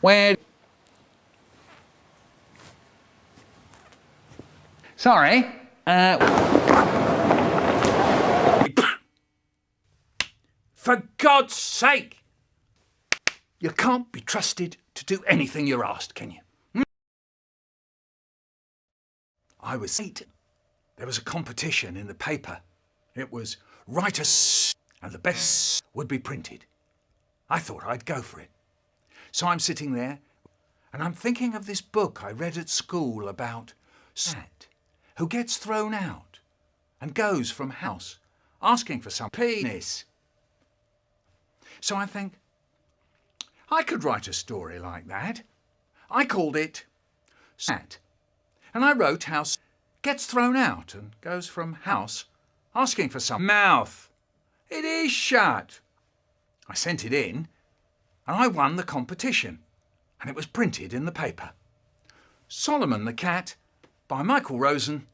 Where... Sorry. For God's sake! You can't be trusted to do anything you're asked, can you? I was 8. There was a competition in the paper. It was write and the best would be printed. I thought I'd go for it. So I'm sitting there and I'm thinking of this book I read at school about Sat, who gets thrown out and goes from house asking for some penis. So I think, I could write a story like that. I called it Sat, and I wrote how gets thrown out and goes from house asking for some mouth. It is shut. I sent it in and I won the competition and it was printed in the paper. Solomon the Cat by Michael Rosen,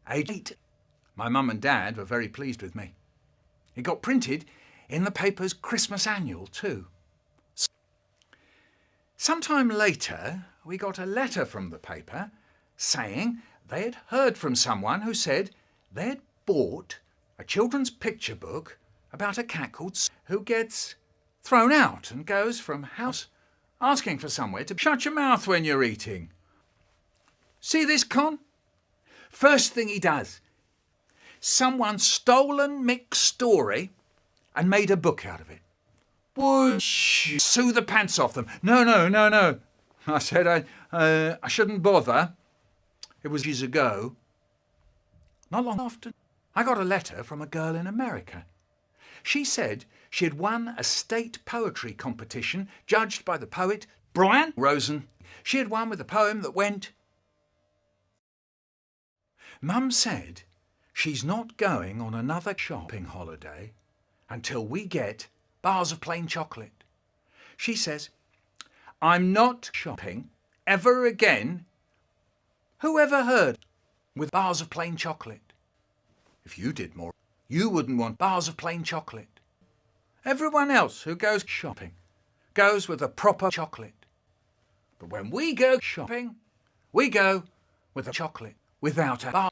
age 8. My mum and dad were very pleased with me. It got printed in the paper's Christmas annual too. Sometime later, we got a letter from the paper saying they had heard from someone who said they'd bought a children's picture book about a cat called who gets thrown out and goes from house asking for somewhere to shut your mouth when you're eating. See this con? First thing he does, someone stolen Mick's story and made a book out of it. Would you sue the pants off them? No. I said I shouldn't bother. It was years ago. Not long after, I got a letter from a girl in America. She said she had won a state poetry competition judged by the poet Brian Rosen. She had won with a poem that went, Mum said she's not going on another shopping holiday until we get bars of plain chocolate. She says, I'm not shopping ever again. Who ever heard with bars of plain chocolate? If you did more, you wouldn't want bars of plain chocolate. Everyone else who goes shopping goes with a proper chocolate. But when we go shopping, we go with a chocolate without a bar.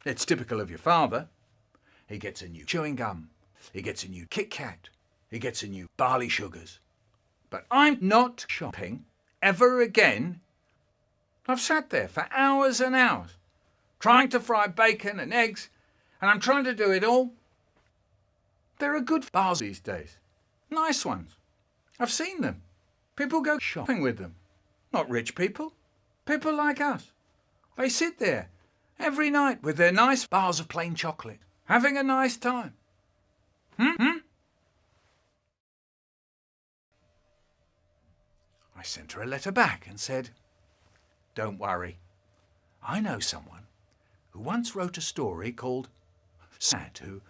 It's typical of your father. He gets a new chewing gum. He gets a new Kit Kat. He gets a new barley sugars. But I'm not shopping ever again. I've sat there for hours and hours trying to fry bacon and eggs, and I'm trying to do it all. There are good bars these days. Nice ones. I've seen them. People go shopping with them. Not rich people. People like us. They sit there every night with their nice bars of plain chocolate, having a nice time. I sent her a letter back and said, don't worry. I know someone who once wrote a story called Sat, who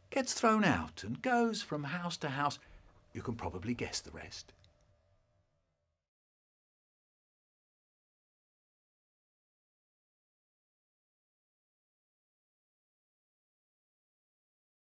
gets thrown out and goes from house to house. You can probably guess the rest.